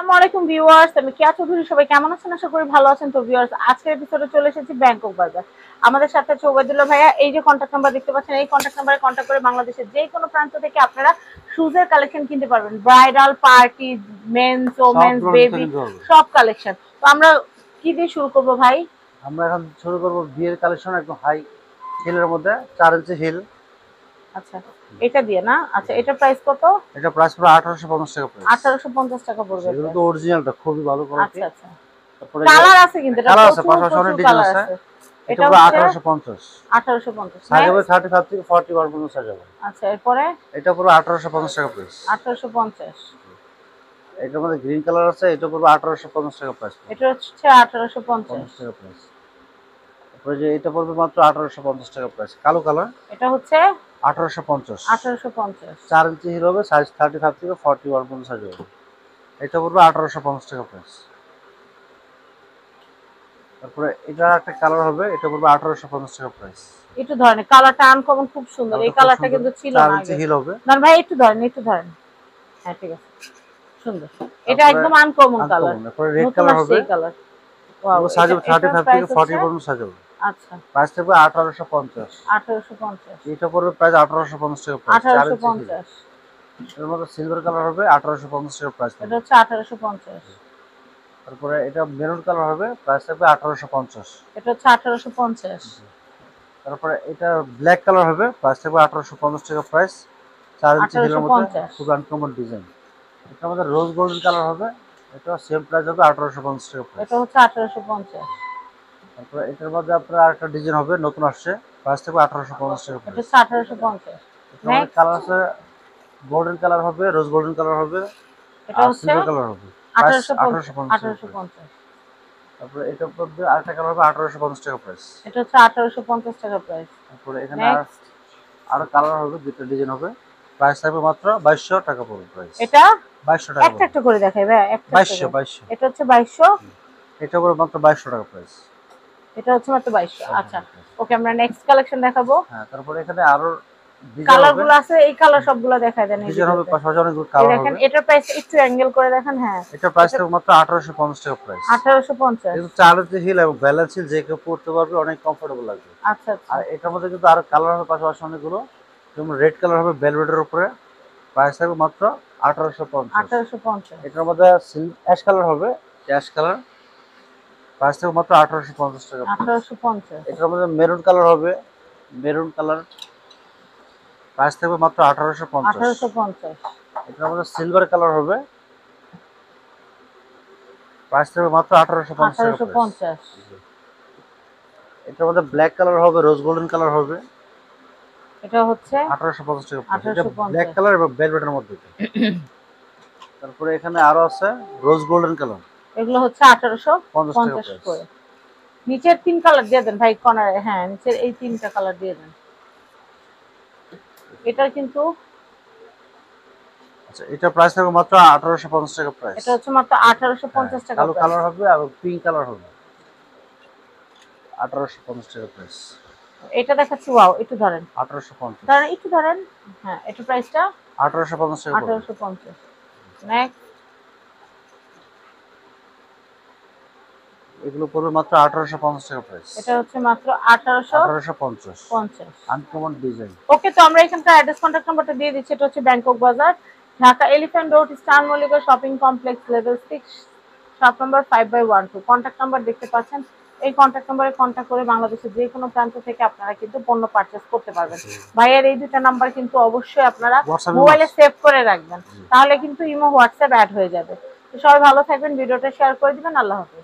আসসালামু আলাইকুম ভিউয়ার্স, আমি কেয়া চৌধুরী। সবাই কেমন আছেন? আশা করি ভালো আছেন। তো ভিউয়ার্স, আজকের এপিসোডে চলে এসেছি ব্যাংকক বাজার। আমাদের সাথে আছে ওবায়দুল্লাহ ভাইয়া। এই যে কন্ট্যাক্ট নাম্বার দেখতে পাচ্ছেন, এই কন্ট্যাক্ট নাম্বারে কন্ট্যাক্ট করে বাংলাদেশের যে কোনো প্রান্ত থেকে আপনারা শুজের কালেকশন কিনতে পারবেন। ব্রাইডাল, পার্টি, মেন্স, সব ওমেন্স, ধরনের জুতো বেবি, কিনতে পারবে। সব কালেকশন। তো আমরা কি দিয়ে শুরু করব ভাই? আমরা এখন শুরু করবো বিয়ের কালেকশন, একদম হাই হিলের মধ্যে 4 ইঞ্চি হিল। আচ্ছা, এটা দিয়ে না? আচ্ছা, এটা প্রাইস কত? এটা প্রাইস পুরো 1850 টাকা প্রাইস। 1850 টাকা পড়বে এগুলো তো প্রাইস। অরিজিনালটা খুবই ভালো কোয়ালিটি। আচ্ছা আচ্ছা, তারপরে কালার আছে কিন্তু এটা কালার আছে, প্রচুর পাশাপাশি অনেক প্রচুর ডিজাইন কালার আছে। আছে। এটা এটা পুরো হচ্ছে 1850। 1850 সাইজ হবে নেক্সট। 35 থেকে 41 পর্যন্ত সাইজ হবে। আচ্ছা, এরপরে এটা পুরো 1850 টাকা প্রাইস। 1850। এটার মধ্যে গ্রিন কালার আছে, এটা পুরো 1850 টাকা প্রাইস। এটা হচ্ছে 1850। 50 টাকা প্রাইস। তারপরে যে এটা পড়বে মাত্র 1850 টাকা প্রাইস, কালো কালার। এটা হচ্ছে 1850। 1850। 4 ইঞ্চি হিল হবে, সাইজ 35 থেকে 41 পর্যন্ত সাইজ হবে। এটা পড়বে 1850 টাকা প্রাইস। তারপরে এটা একটা কালার হবে, এটা পড়বে 1850 টাকা প্রাইস। একটু ধরেন, কালারটা আনকমন, খুব সুন্দর। এই কালারটা কিন্তু ছিল না 4 ইঞ্চি আগে। হিল হবে। না ভাই, একটু ধরেন, একটু ধরেন। হ্যাঁ, ঠিক আছে, সুন্দর। এটা তারপরে একদম আনকমন কালার, তারপরে রেড নতুন কালার আসছে হবে। এই কালার। ওয়াও, এগুলো সাইজ এটা হবে এটার 35 প্রাইস থেকে হচ্ছে 40 পর্যন্ত সাইজ হবে। আচ্ছা প্রাইস থাকবে 1850। 1850। এটা পড়বে প্রাইস 1850 টাকা প্রাইস, 4 ইঞ্চি হিল। 1850। এর মধ্যে সিলভার কালার হবে, 1850 টাকা প্রাইস এটা থাকবে। হচ্ছে 1850। তারপরে এটা মেরুন কালার হবে, প্রাইস থাকবে 1850। এটা হচ্ছে 1850। তারপরে এটা ব্ল্যাক কালার হবে, প্রাইস থাকবে 1850 টাকা প্রাইস। 4 ইঞ্চি হিলের মধ্যে 1850। খুব আনকমন ডিজাইন। এটা আমাদের রোজ গোল্ডেন কালার হবে, এটা সেম প্রাইস হবে 1850 টাকা প্রাইস। এটা হচ্ছে 1850। তারপরে এটার মধ্যে আপনার আরেকটা ডিজাইন হবে, নতুন আসছে, প্রাইস থাকবে 1850 টাকা এটা প্রাইস। হচ্ছে 1850। এটার মধ্যে নেক্সট, কালার আছে, গোল্ডেন কালার হবে, রোজ গোল্ডেন কালার হবে, এটা আর হচ্ছে সিলভার কালার হবে। প্রাইস 1850। 1850 টাকা প্রাইস। 1850। তারপরে এটার মধ্যে আরেকটা কালার হবে 1850 টাকা প্রাইস। এটা হচ্ছে 1850 টাকা প্রাইস। তারপরে এখানে নেক্সট, আরো কালার হবে, দুটো ডিজাইন হবে, প্রাইস থাকবে মাত্র 2200 টাকা পড়বে প্রাইস। এটা 2200 টাকা একটা পড়বে। একটা করে দেখাই ভাই, একটা একটা 2200 করে। 2200। এটা হচ্ছে 2200। এটা পড়বে মাত্র 2200 টাকা প্রাইস। এটা হচ্ছে মাত্র 2200। আচ্ছা, ওকে, আমরা নেক্সট কালেকশন দেখাবো। হ্যাঁ, তারপরে এখানে আরো ডিজাইন কালার হবে। গুলো আছে, এই কালার সবগুলো দেখাই দেন এই ডিজাইন হবে, ভিডিওতে। পাশাপাশি অনেকগুলো এই কালার দেখেন, হবে। এটার প্রাইস একটু অ্যাঙ্গেল করে দেখেন। হ্যাঁ, এটা প্রাইস এটা থাকবে মাত্র 1850 টাকা প্রাইস। 1850। কিন্তু 4 ইঞ্চি হিল এবং ব্যালেন্স হিল যে কেউ পড়তে পারবে, অনেক কমফোর্টেবল লাগবে। আচ্ছা আচ্ছা। আর এটার মধ্যে কিন্তু আরো কালার হবে, পাশাপাশি অনেকগুলো। যেমন রেড কালার হবে ভেলভেটের উপরে, প্রাইস থাকবে মাত্র 1850। 1850। এটার মধ্যে অ্যাশ কালার হবে, অ্যাশ কালার, প্রাইস থাকবে মাত্র 1850 টাকা প্রাইস। 1850। এটার মধ্যে মেরুন কালার হবে, মেরুন কালার, প্রাইস থাকবে মাত্র 1850। 1850। এটার মধ্যে সিলভার কালার হবে, প্রাইস থাকবে মাত্র 1850 টাকা প্রাইস। 1850। এটার মধ্যে ব্ল্যাক কালার হবে, রোজ গোল্ডেন কালার হবে, এটা হচ্ছে 1850 টাকা প্রাইস। এটা ব্ল্যাক 1850। কালার এবং ভেলভেটের মধ্যে। তারপরে এখানে আরো আছে রোজ গোল্ডেন কালার, এগুলো হচ্ছে 50 টাকা 1850 প্রাইস। করে। নিচের তিন কালার দিয়ে দেন ভাই, কর্নারে। হ্যাঁ, নিচের এই তিনটা কালার দিয়ে দেন। এটা কিন্তু, আচ্ছা, এটা প্রাইস থাকবে মাত্র 1850 টাকা প্রাইস। এটা হচ্ছে মাত্র হ্যাঁ, 1850 টাকা কালো প্রাইস। কালার হবে আর পিঙ্ক কালার হবে, 1850 টাকা প্রাইস। এটা দেখাচ্ছি, ওয়াও, একটু ধরেন, 1850। ধরেন, একটু ধরেন। হ্যাঁ, এটা প্রাইসটা 1850 টাকা পড়বে। 1850। নেক্সট, এগুলো পড়বে মাত্র 1850 টাকা প্রাইস। এটা হচ্ছে মাত্র 1850। 1850। Uncommon design. ওকে, তো আমরা এখানকার অ্যাড্রেস কন্ট্যাক্ট নাম্বারটা দিয়ে দিচ্ছি। এটা হচ্ছে ব্যাংকক বাজার, Dhaka elephant road, star Mallika shopping complex, level 6, shop number 5/12। Contact number দেখতে পাচ্ছেন। এই কন্ট্যাক্ট নাম্বারে কন্ট্যাক্ট করে বাংলাদেশের যে কোনো প্রান্ত থেকে আপনারা কিন্তু পণ্য পারচেজ করতে পারবেন। ভাইয়ের এই দুটো নাম্বার কিন্তু অবশ্যই আপনারা মোবাইলে সেভ করে রাখবেন, তাহলে কিন্তু ইমো হোয়াটসঅ্যাপ অ্যাড হয়ে যাবে। তো সবাই ভালো থাকবেন, ভিডিওটা শেয়ার করে দিবেন। আল্লাহ হাফেজ।